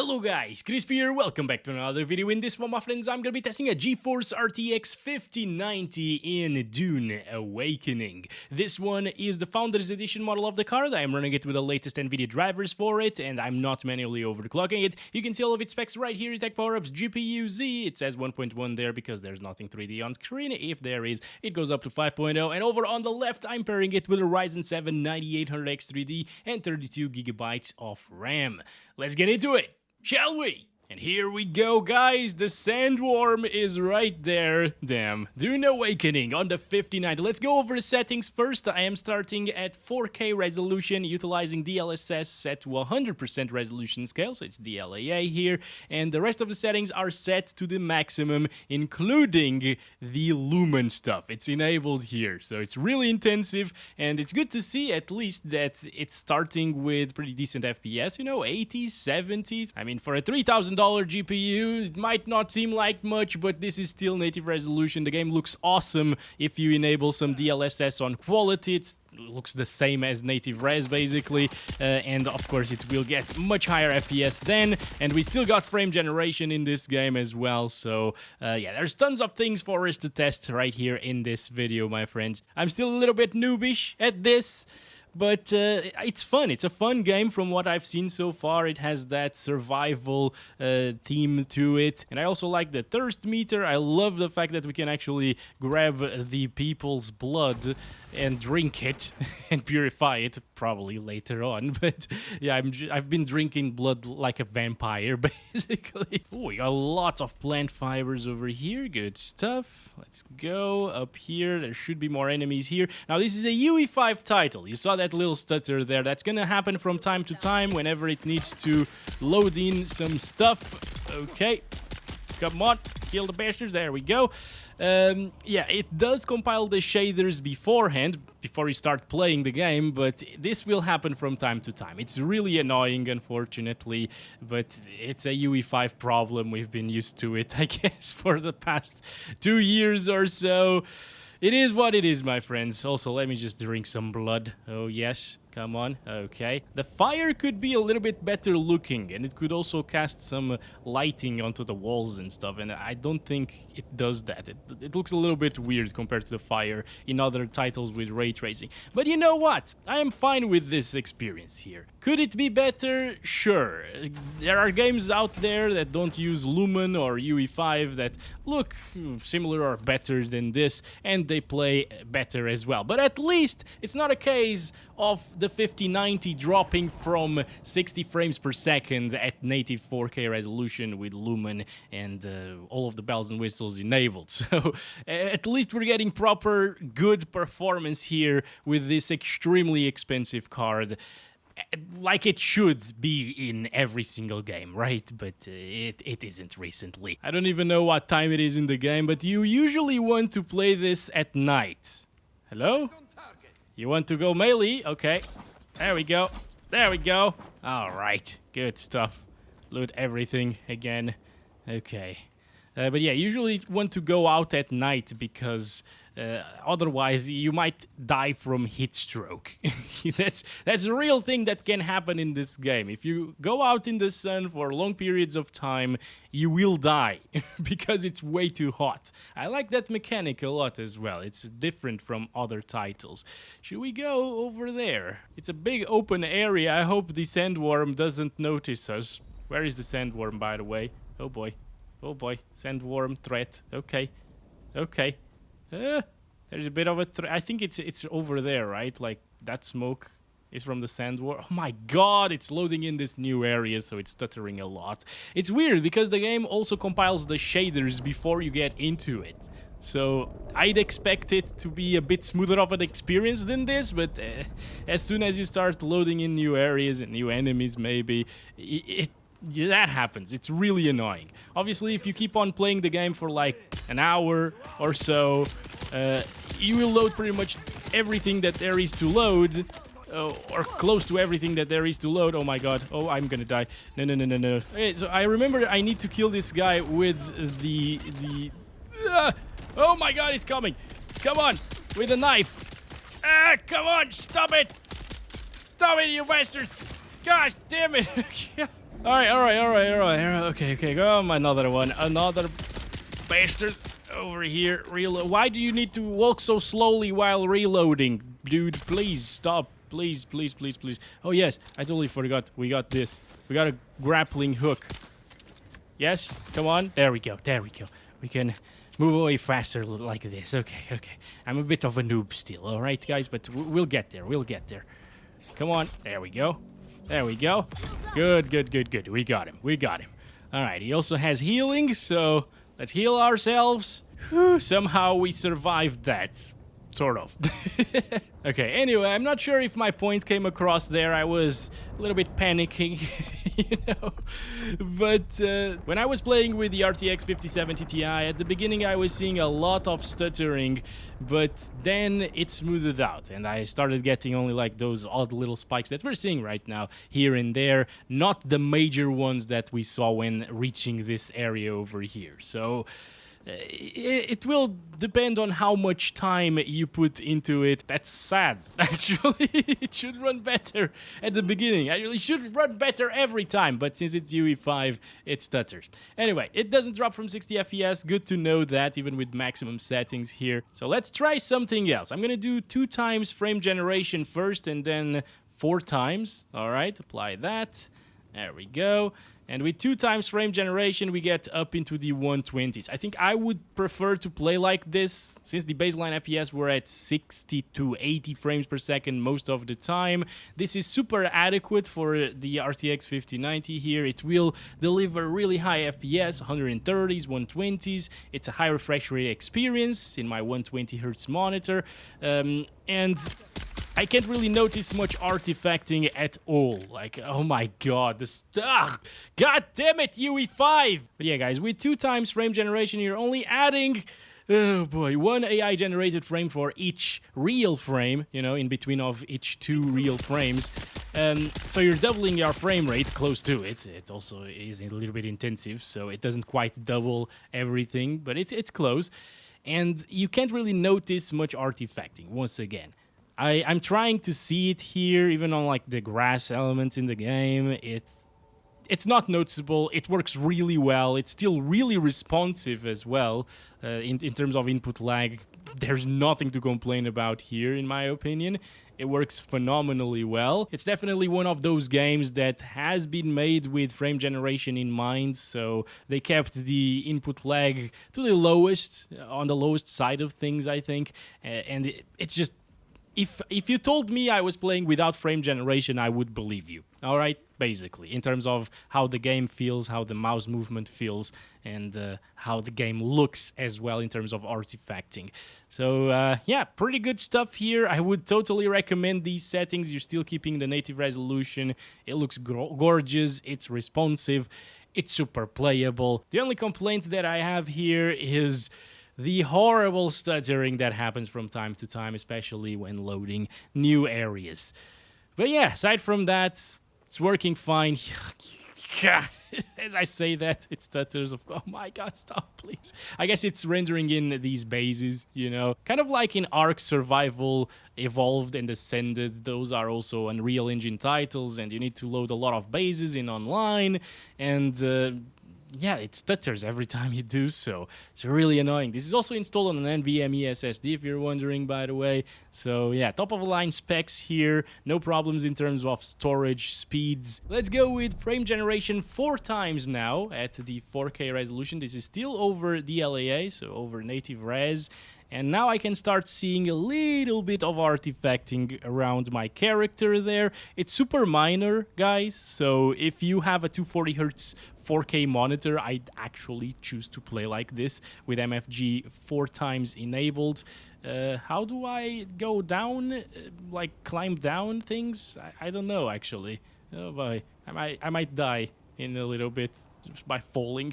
Hello guys, Crispy here, welcome back to another video. In this one, my friends, I'm gonna be testing a GeForce RTX 5090 in Dune Awakening. This one is the Founders Edition model of the card. I'm running it with the latest Nvidia drivers for it, and I'm not manually overclocking it. You can see all of its specs right here, tech power-ups, GPU Z. It says 1.1 there because there's nothing 3D on screen. If there is, it goes up to 5.0. And over on the left, I'm pairing it with a Ryzen 7 9800X 3D and 32GB of RAM. Let's get into it, shall we? And here we go, guys. The sandworm is right there. Damn. Dune Awakening on the 5090. Let's go over the settings first. I am starting at 4K resolution, utilizing DLSS set to 100% resolution scale, so it's DLAA here. And the rest of the settings are set to the maximum, including the lumen stuff. It's enabled here, so it's really intensive, and it's good to see at least that it's starting with pretty decent FPS, you know, 80s, 70s. I mean, for a $3,000 GPU, it might not seem like much, but this is still native resolution. The game looks awesome if you enable some DLSS on quality. It looks the same as native res, basically, and of course it will get much higher FPS then, and we still got frame generation in this game as well, so yeah, there's tons of things for us to test right here in this video, my friends. I'm still a little bit noobish at this, but it's fun. It's a fun game from what I've seen so far. It has that survival theme to it. And I also like the thirst meter. I love the fact that we can actually grab the people's blood and drink it and purify it, probably later on. But yeah, I've been drinking blood like a vampire, basically. Oh, we got lots of plant fibers over here. Good stuff. Let's go up here. There should be more enemies here. Now, this is a UE5 title. You saw that little stutter there. That's gonna happen from time to time whenever it needs to load in some stuff. Okay, come on, kill the bastards. There we go. Yeah, it does compile the shaders beforehand, before you start playing the game, but this will happen from time to time. It's really annoying, unfortunately, but it's a UE5 problem. We've been used to it, I guess, for the past 2 years or so. It is what it is, my friends. Also, let me just drink some blood. Oh, yes. Come on. Okay. The fire could be a little bit better looking, and it could also cast some lighting onto the walls and stuff, and I don't think it does that. It looks a little bit weird compared to the fire in other titles with ray tracing. But you know what? I am fine with this experience here. Could it be better? Sure. There are games out there that don't use Lumen or UE5 that look similar or better than this, and they play better as well. But at least it's not a case of the 5090 dropping from 60 frames per second at native 4K resolution with Lumen and all of the bells and whistles enabled. So at least we're getting proper good performance here with this extremely expensive card, like it should be in every single game, right? But it isn't recently. I don't even know what time it is in the game, but you usually want to play this at night. Hello? You want to go melee? Okay. There we go. There we go. All right. Good stuff. Loot everything again. Okay. But yeah, usually want to go out at night because otherwise you might die from heat stroke. That's a real thing that can happen in this game. If you go out in the sun for long periods of time, you will die because it's way too hot. I like that mechanic a lot as well. It's different from other titles. Should we go over there? It's a big open area. I hope the sandworm doesn't notice us. Where is the sandworm, by the way? Oh boy. Oh boy. Sandworm threat. Okay. Okay. There's a bit of a I think it's over there, right? Like, that smoke is from the sandworm. Oh my god, it's loading in this new area, so it's stuttering a lot. It's weird, because the game also compiles the shaders before you get into it. So, I'd expect it to be a bit smoother of an experience than this, but as soon as you start loading in new areas and new enemies, maybe, that happens. It's really annoying. Obviously, if you keep on playing the game for like an hour or so, you will load pretty much everything that there is to load, or close to everything that there is to load. Oh my god. Oh, I'm gonna die. No, no, no, no, no. Okay, so I remember I need to kill this guy with the oh my god, it's coming. Come on, with a knife. Come on, stop it. Stop it, you bastards. Gosh damn it. All right. Okay, come, another one, another bastard over here. Reload. Why do you need to walk so slowly while reloading, dude? Please stop. Please. Oh yes, I totally forgot. We got this. We got a grappling hook. Yes, come on. There we go. We can move away faster like this. Okay. I'm a bit of a noob still, all right, guys, but we'll get there. Come on. There we go. Good. We got him. All right, he also has healing, so let's heal ourselves. Whew, somehow we survived that. Sort of. Okay, anyway, I'm not sure if my point came across there. I was a little bit panicking, you know. But when I was playing with the RTX 5070 Ti, at the beginning I was seeing a lot of stuttering, but then it smoothed out, and I started getting only like those odd little spikes that we're seeing right now, here and there, not the major ones that we saw when reaching this area over here. So it will depend on how much time you put into it. That's sad, actually. It should run better at the beginning. It should run better every time, but since it's UE5, it stutters. Anyway, it doesn't drop from 60 FPS. Good to know that, even with maximum settings here. So let's try something else. I'm gonna do 2 times frame generation first, and then 4 times. All right, apply that. There we go. And with 2 times frame generation, we get up into the 120s. I think I would prefer to play like this, since the baseline FPS were at 60 to 80 frames per second most of the time. This is super adequate for the RTX 5090 here. It will deliver really high FPS, 130s, 120s. It's a high refresh rate experience in my 120Hz monitor. And I can't really notice much artifacting at all. Like, oh my god, this... God damn it, UE5! But yeah, guys, with 2 times frame generation, you're only adding... Oh boy, 1 AI-generated frame for each real frame, you know, in between of each 2 real frames. So you're doubling your frame rate, close to it. It also is a little bit intensive, so it doesn't quite double everything, but it's close. And you can't really notice much artifacting, once again. I'm trying to see it here, even on like the grass elements in the game. It's not noticeable. It works really well. It's still really responsive as well in terms of input lag. There's nothing to complain about here, in my opinion. It works phenomenally well. It's definitely one of those games that has been made with frame generation in mind, so they kept the input lag to the lowest, on the lowest side of things, I think. And it's just... If you told me I was playing without frame generation, I would believe you. All right, basically, in terms of how the game feels, how the mouse movement feels, and how the game looks as well in terms of artifacting. So yeah, pretty good stuff here. I would totally recommend these settings. You're still keeping the native resolution. It looks gorgeous. It's responsive. It's super playable. The only complaint that I have here is the horrible stuttering that happens from time to time, especially when loading new areas. But yeah, aside from that, it's working fine. As I say that, it stutters. Oh my god, stop, please. I guess it's rendering in these bases, you know. Kind of like in Ark Survival Evolved and Ascended. Those are also Unreal Engine titles, and you need to load a lot of bases in online, and... yeah, it stutters every time you do so. It's really annoying. This is also installed on an NVMe SSD, if you're wondering, by the way. So yeah, top-of-the-line specs here. No problems in terms of storage speeds. Let's go with frame generation 4 times now at the 4K resolution. This is still over DLAA, so over native res. And now I can start seeing a little bit of artifacting around my character there. It's super minor, guys, so if you have a 240Hz 4K monitor, I'd actually choose to play like this with MFG 4 times enabled. How do I go down, like climb down things? I don't know, actually. Oh boy, I might die in a little bit just by falling.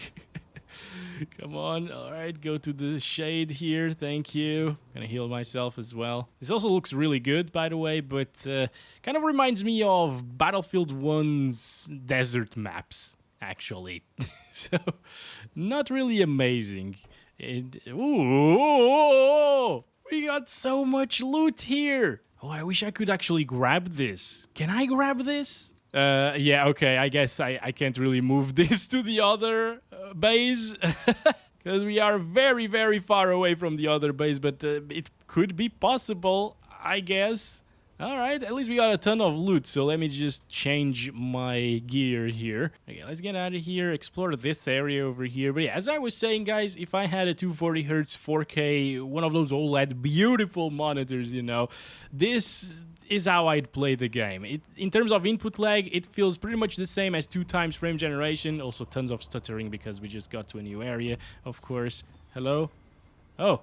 Come on, alright, go to the shade here, thank you. Gonna heal myself as well. This also looks really good, by the way, but kind of reminds me of Battlefield 1's desert maps, actually. So, not really amazing. Ooh, we got so much loot here. Oh, I wish I could actually grab this. Can I grab this? Yeah, okay, I guess I can't really move this to the other base. Because we are very, very far away from the other base, but it could be possible, I guess. Alright, at least we got a ton of loot, so let me just change my gear here. Okay, let's get out of here, explore this area over here. But yeah, as I was saying, guys, if I had a 240Hz 4K, one of those OLED beautiful monitors, you know, this is how I'd play the game. In terms of input lag, it feels pretty much the same as 2x frame generation. Also, tons of stuttering because we just got to a new area, of course. Hello? Oh,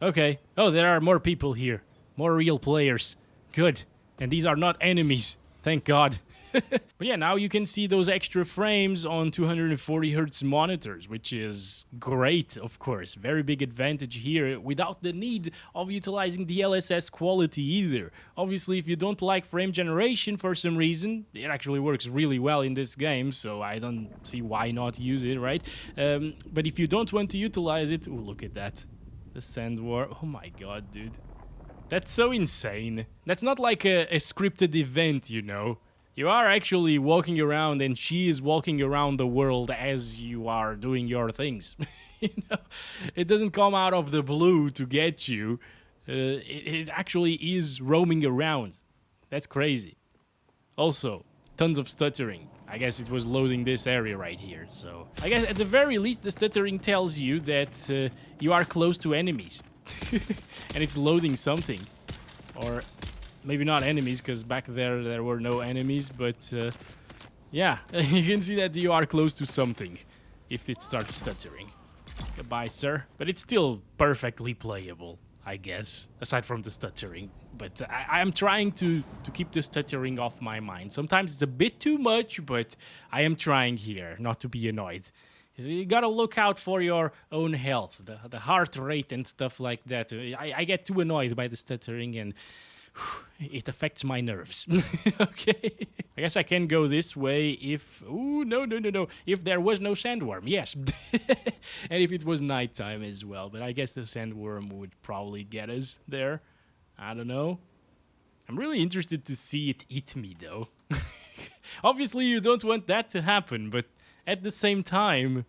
okay. Oh, there are more people here. More real players. Good. And these are not enemies. Thank God. But yeah, now you can see those extra frames on 240Hz monitors, which is great, of course. Very big advantage here without the need of utilizing DLSS quality either. Obviously, if you don't like frame generation for some reason, it actually works really well in this game, so I don't see why not use it, right? But if you don't want to utilize it... Oh, look at that. The sand war. Oh my God, dude. That's so insane. That's not like a scripted event, you know. You are actually walking around and she is walking around the world as you are doing your things. You know, it doesn't come out of the blue to get you. It actually is roaming around. That's crazy. Also, tons of stuttering. I guess it was loading this area right here. So I guess at the very least the stuttering tells you that you are close to enemies. And it's loading something. Or... maybe not enemies, because back there were no enemies, but yeah, you can see that you are close to something if it starts stuttering. Goodbye, sir. But it's still perfectly playable, I guess, aside from the stuttering. But I'm trying to keep the stuttering off my mind. Sometimes it's a bit too much, but I am trying here not to be annoyed. You gotta look out for your own health, the heart rate and stuff like that. I get too annoyed by the stuttering and... it affects my nerves. Okay. I guess I can go this way if... ooh, no. If there was no sandworm, yes. And if it was nighttime as well. But I guess the sandworm would probably get us there. I don't know. I'm really interested to see it eat me, though. Obviously, you don't want that to happen. But at the same time,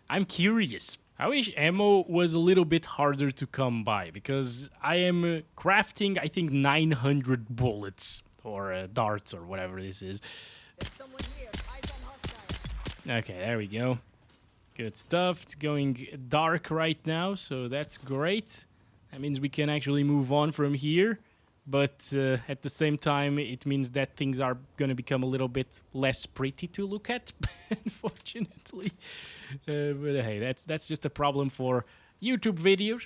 I'm curious. I wish ammo was a little bit harder to come by, because I am crafting, I think, 900 bullets, or darts, or whatever this is. Okay, there we go. Good stuff. It's going dark right now, so that's great. That means we can actually move on from here, but at the same time, it means that things are going to become a little bit less pretty to look at, unfortunately. But hey, that's just a problem for YouTube videos,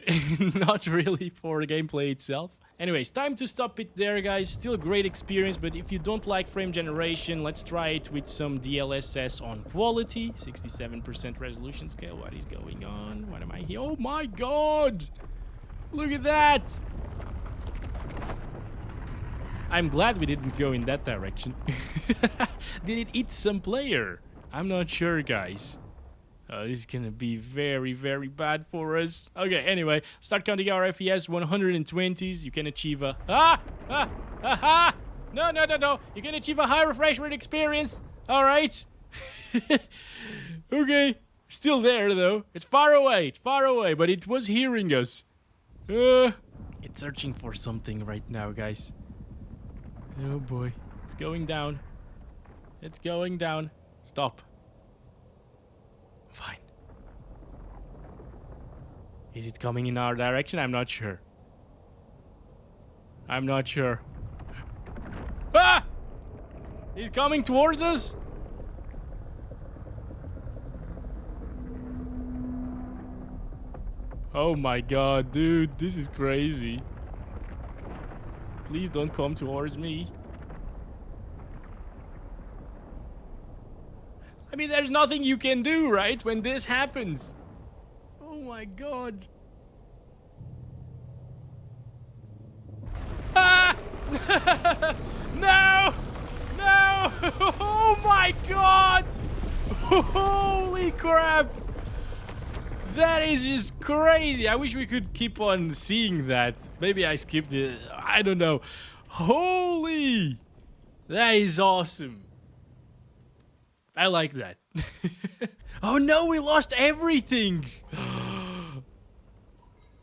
not really for the gameplay itself. Anyways, time to stop it there, guys. Still a great experience, but if you don't like frame generation, let's try it with some DLSS on quality. 67% resolution scale. What is going on? What am I here? Oh my God! Look at that! I'm glad we didn't go in that direction. Did it eat some player? I'm not sure, guys. This is gonna be very, very bad for us. Okay, anyway, start counting our FPS, 120s. You can achieve a... No. You can achieve a high refresh rate experience. Alright. Okay. Still there, though. It's far away, but it was hearing us. It's searching for something right now, guys. Oh boy. It's going down. It's going down. Stop. Fine. Is it coming in our direction? I'm not sure. I'm not sure. Ah! He's coming towards us? Oh my God, dude. This is crazy. Please don't come towards me. I mean, there's nothing you can do, right, when this happens. Oh my God. Ah! No! No! Oh my God! Holy crap! That is just crazy. I wish we could keep on seeing that. Maybe I skipped it. I don't know. Holy! That is awesome. I like that. Oh no, we lost everything!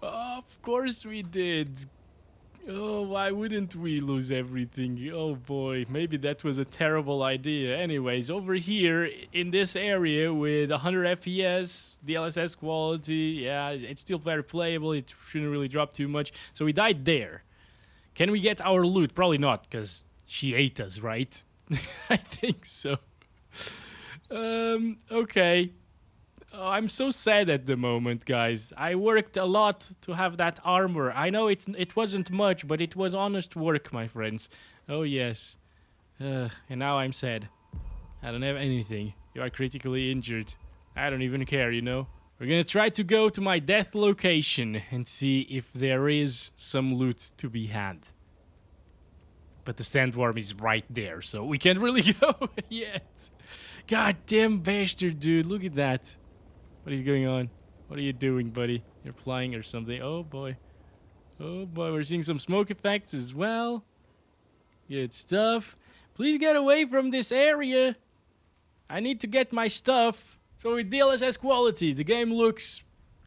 Of course we did. Oh, why wouldn't we lose everything? Oh boy, maybe that was a terrible idea. Anyways, over here in this area with 100 FPS, DLSS quality, yeah, it's still very playable. It shouldn't really drop too much. So we died there. Can we get our loot? Probably not, because she ate us, right? I think so. Okay. Oh, I'm so sad at the moment, guys. I worked a lot to have that armor. I know it wasn't much, but it was honest work, my friends. Oh, yes. And now I'm sad. I don't have anything. You are critically injured. I don't even care, you know? We're gonna try to go to my death location and see if there is some loot to be had. But the sandworm is right there, so we can't really go yet. God damn bastard, dude. Look at that. What is going on? What are you doing, buddy? You're flying or something. Oh, boy. Oh, boy. We're seeing some smoke effects as well. Good stuff. Please get away from this area. I need to get my stuff. So with DLSS quality, the game looks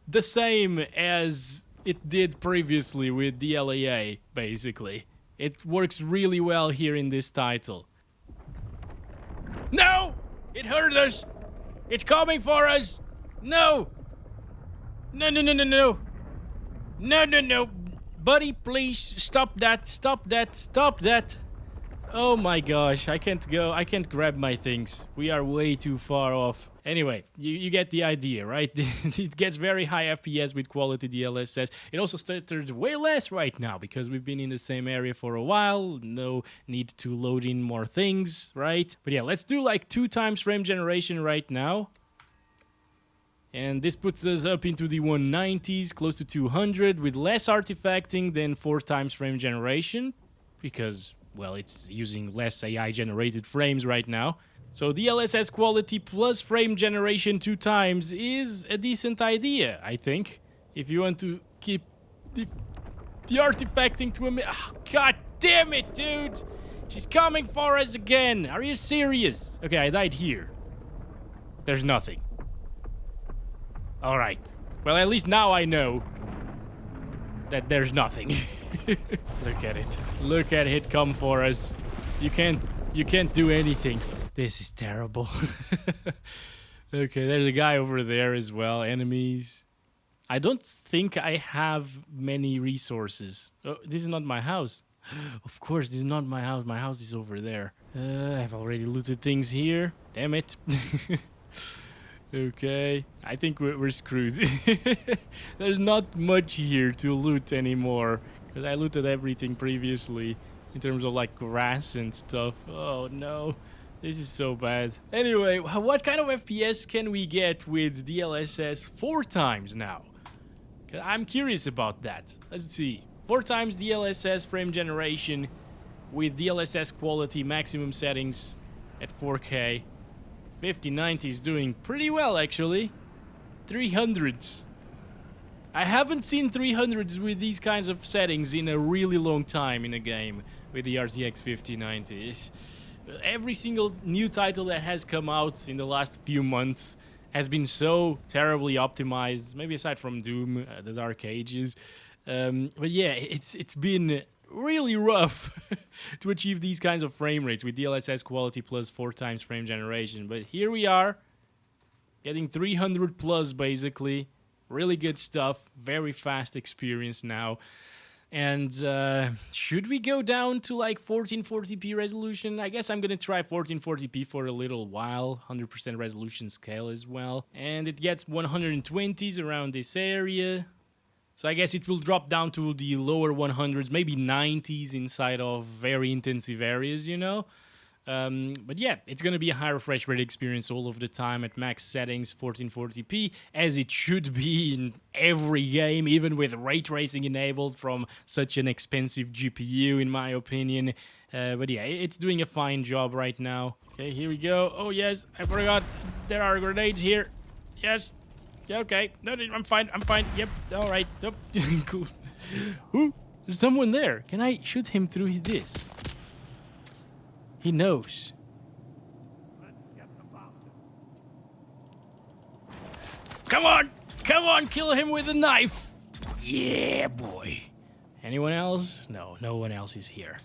the same as it did previously with DLAA, basically. It works really well here in this title. No! It hurt us! It's coming for us! No! No, no, no, no, no! No, no, no! Buddy, please, stop that, stop that, stop that! Oh my gosh, I can't go, I can't grab my things. We are way too far off. Anyway, you get the idea, right? It gets very high FPS with quality DLSS. It also stutters way less right now because we've been in the same area for a while. No need to load in more things, right? But yeah, let's do like 2 times frame generation right now. And this puts us up into the 190s, close to 200, with less artifacting than 4 times frame generation. Because, well, it's using less AI-generated frames right now. So DLSS quality plus frame generation 2 times is a decent idea, I think. If you want to keep the artifacting to a minute. Oh, God damn it, dude! She's coming for us again! Are you serious? Okay, I died here. There's nothing. Alright. Well, at least now I know that there's nothing. Look at it. Look at it come for us. You can't do anything. This is terrible. Okay, there's a guy over there as well. Enemies. I don't think I have many resources. Oh, this is not my house. Of course, this is not my house. My house is over there. I've already looted things here. Damn it. Okay, I think we're screwed. There's not much here to loot anymore. Because I looted everything previously. In terms of like grass and stuff. Oh no. This is so bad. Anyway, what kind of FPS can we get with DLSS 4 times now? I'm curious about that. Let's see. 4 times DLSS frame generation with DLSS quality maximum settings at 4K. 5090 is doing pretty well, actually. 300s. I haven't seen 300s with these kinds of settings in a really long time in a game with the RTX 5090. Every single new title that has come out in the last few months has been so terribly optimized, maybe aside from Doom, the Dark Ages. But yeah, it's been really rough to achieve these kinds of frame rates with DLSS quality plus 4 times frame generation. But here we are, getting 300 plus basically. Really good stuff, very fast experience now. And should we go down to like 1440p resolution? I guess I'm gonna try 1440p for a little while, 100% resolution scale as well. And it gets 120s around this area. So I guess it will drop down to the lower 100s, maybe 90s inside of very intensive areas, you know? But yeah, it's going to be a high refresh rate experience all of the time at max settings, 1440p, as it should be in every game, even with ray tracing enabled from such an expensive GPU, in my opinion. But yeah, it's doing a fine job right now. Okay, here we go. Oh yes, I forgot. There are grenades here. Yes. Yeah, okay. No, I'm fine. I'm fine. Yep. All right. Yep. Cool. Ooh, there's someone there. Can I shoot him through this? He knows. Come on! Come on, kill him with a knife! Yeah, boy. Anyone else? No, no one else is here.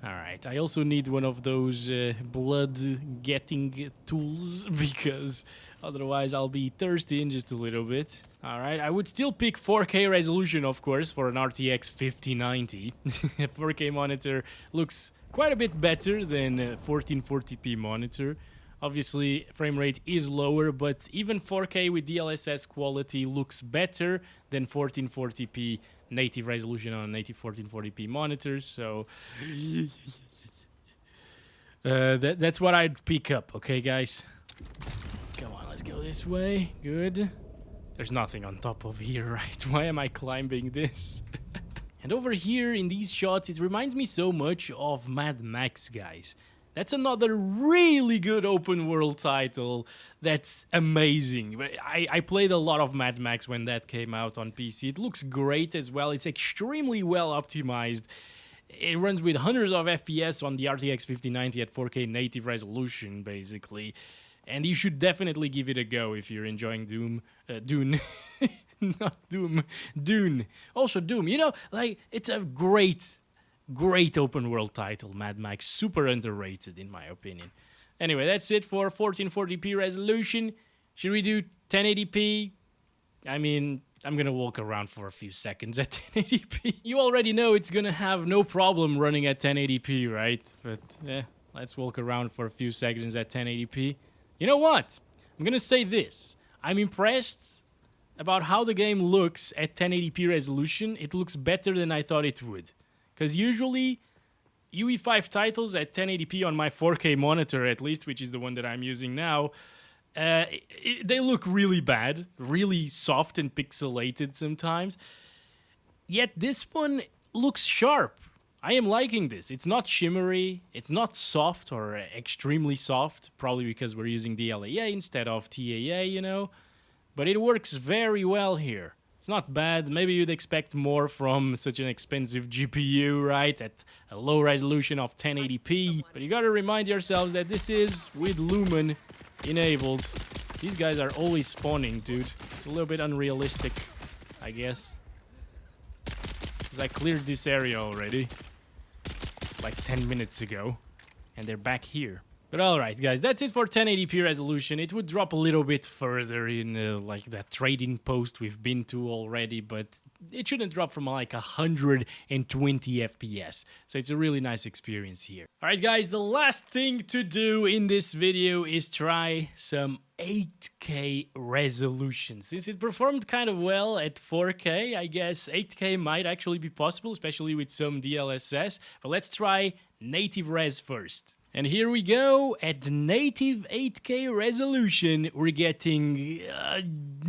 Alright, I also need one of those blood-getting tools, because otherwise I'll be thirsty in just a little bit. Alright, I would still pick 4K resolution, of course, for an RTX 5090. 4K monitor looks quite a bit better than a 1440p monitor. Obviously, frame rate is lower, but even 4K with DLSS quality looks better than 1440p native resolution on native 1440p monitors, so that's what I'd pick up, okay, guys? Come on, let's go this way. Good. There's nothing on top of here, right? Why am I climbing this? And over here in these shots, it reminds me so much of Mad Max, guys. That's another really good open world title that's amazing. I played a lot of Mad Max when that came out on PC. It looks great as well. It's extremely well optimized. It runs with hundreds of FPS on the RTX 5090 at 4K native resolution, basically. And you should definitely give it a go if you're enjoying Dune. Not Doom. Dune. Also Doom. You know, like, it's a great open world title, Mad Max. Super underrated, in my opinion. Anyway, that's it for 1440p resolution. Should we do 1080p? I mean, I'm gonna walk around for a few seconds at 1080p. You already know it's gonna have no problem running at 1080p, right? But yeah, let's walk around for a few seconds at 1080p. You know what? I'm gonna say this. I'm impressed about how the game looks at 1080p resolution. It looks better than I thought it would. Because usually, UE5 titles at 1080p on my 4K monitor, at least, which is the one that I'm using now, they look really bad, really soft and pixelated sometimes. Yet this one looks sharp. I am liking this. It's not shimmery, it's not soft or extremely soft, probably because we're using DLAA instead of TAA, you know. But it works very well here. It's not bad. Maybe you'd expect more from such an expensive GPU, right? At a low resolution of 1080p. But you gotta remind yourselves that this is with Lumen enabled. These guys are always spawning, dude. It's a little bit unrealistic, I guess. 'Cause I cleared this area already, like 10 minutes ago. And they're back here. But alright, guys, that's it for 1080p resolution. It would drop a little bit further in like that trading post we've been to already, but it shouldn't drop from like 120 FPS. So it's a really nice experience here. Alright, guys, the last thing to do in this video is try some 8K resolution. Since it performed kind of well at 4K, I guess 8K might actually be possible, especially with some DLSS. But let's try native res first. And here we go, at native 8K resolution, we're getting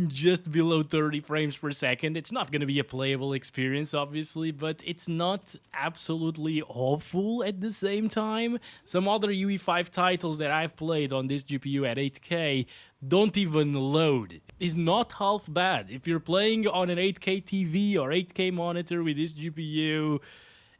just below 30 frames per second. It's not going to be a playable experience, obviously, but it's not absolutely awful at the same time. Some other UE5 titles that I've played on this GPU at 8K don't even load. It's not half bad. If you're playing on an 8K TV or 8K monitor with this GPU,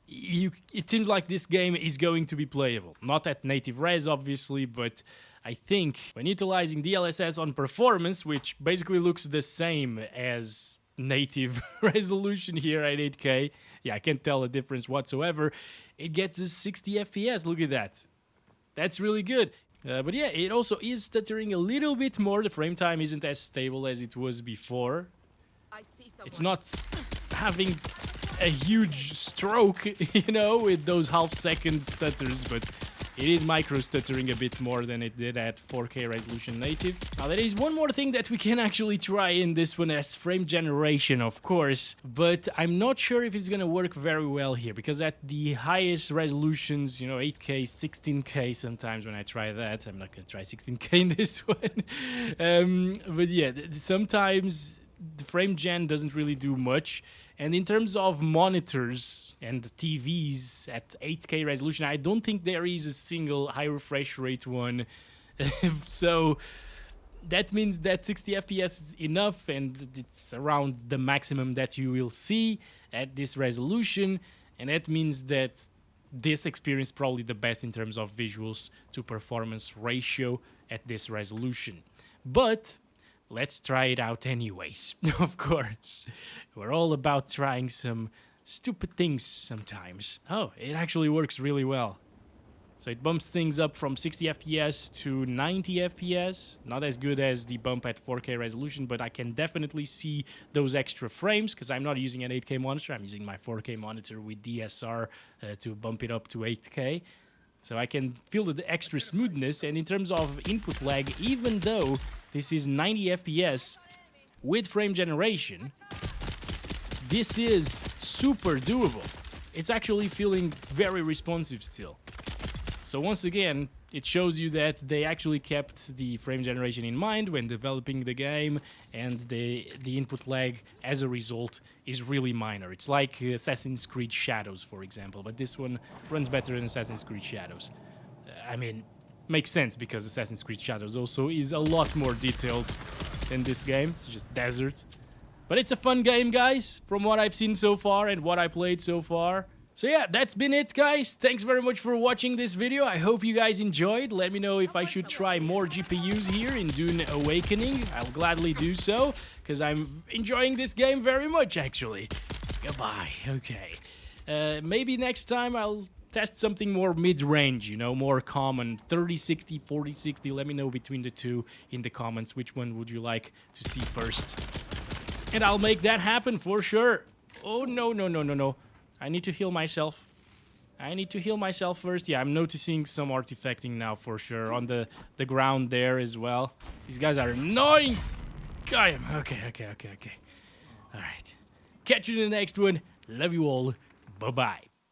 it seems like this game is going to be playable. Not at native res, obviously, but I think when utilizing DLSS on performance, which basically looks the same as native resolution here at 8K, yeah, I can't tell a difference whatsoever, it gets us 60 FPS. Look at that. That's really good. But yeah, it also is stuttering a little bit more. The frame time isn't as stable as it was before. It's not having a huge stroke, you know, with those half-second stutters, but it is micro-stuttering a bit more than it did at 4K resolution native. Now, there is one more thing that we can actually try in this one as frame generation, of course, but I'm not sure if it's gonna work very well here, because at the highest resolutions, you know, 8K, 16K sometimes when I try that, I'm not gonna try 16K in this one, but yeah, sometimes the frame gen doesn't really do much. And in terms of monitors and TVs at 8K resolution, I don't think there is a single high refresh rate one. So that means that 60 FPS is enough, and it's around the maximum that you will see at this resolution. And that means that this experience is probably the best in terms of visuals to performance ratio at this resolution. But let's try it out anyways. Of course. We're all about trying some stupid things sometimes. Oh, it actually works really well. So it bumps things up from 60 FPS to 90 FPS. Not as good as the bump at 4K resolution, but I can definitely see those extra frames because I'm not using an 8K monitor. I'm using my 4K monitor with DSR to bump it up to 8K. So I can feel the extra smoothness. And in terms of input lag, even though this is 90 FPS with frame generation, this is super doable. It's actually feeling very responsive still. So once again, it shows you that they actually kept the frame generation in mind when developing the game, and the input lag as a result is really minor. It's like Assassin's Creed Shadows, for example, but this one runs better than Assassin's Creed Shadows. I mean, makes sense because Assassin's Creed Shadows also is a lot more detailed than this game. It's just desert. But it's a fun game, guys, from what I've seen so far and what I played so far. So yeah, that's been it, guys. Thanks very much for watching this video. I hope you guys enjoyed. Let me know if I should try more GPUs here in Dune Awakening. I'll gladly do so, because I'm enjoying this game very much, actually. Goodbye. Okay. Maybe next time I'll test something more mid-range, you know, more common. 3060, 4060. Let me know between the two in the comments. Which one would you like to see first? And I'll make that happen for sure. Oh, no. I need to heal myself. I need to heal myself first. Yeah, I'm noticing some artifacting now for sure on the ground there as well. These guys are annoying. Okay. All right. Catch you in the next one. Love you all. Bye-bye.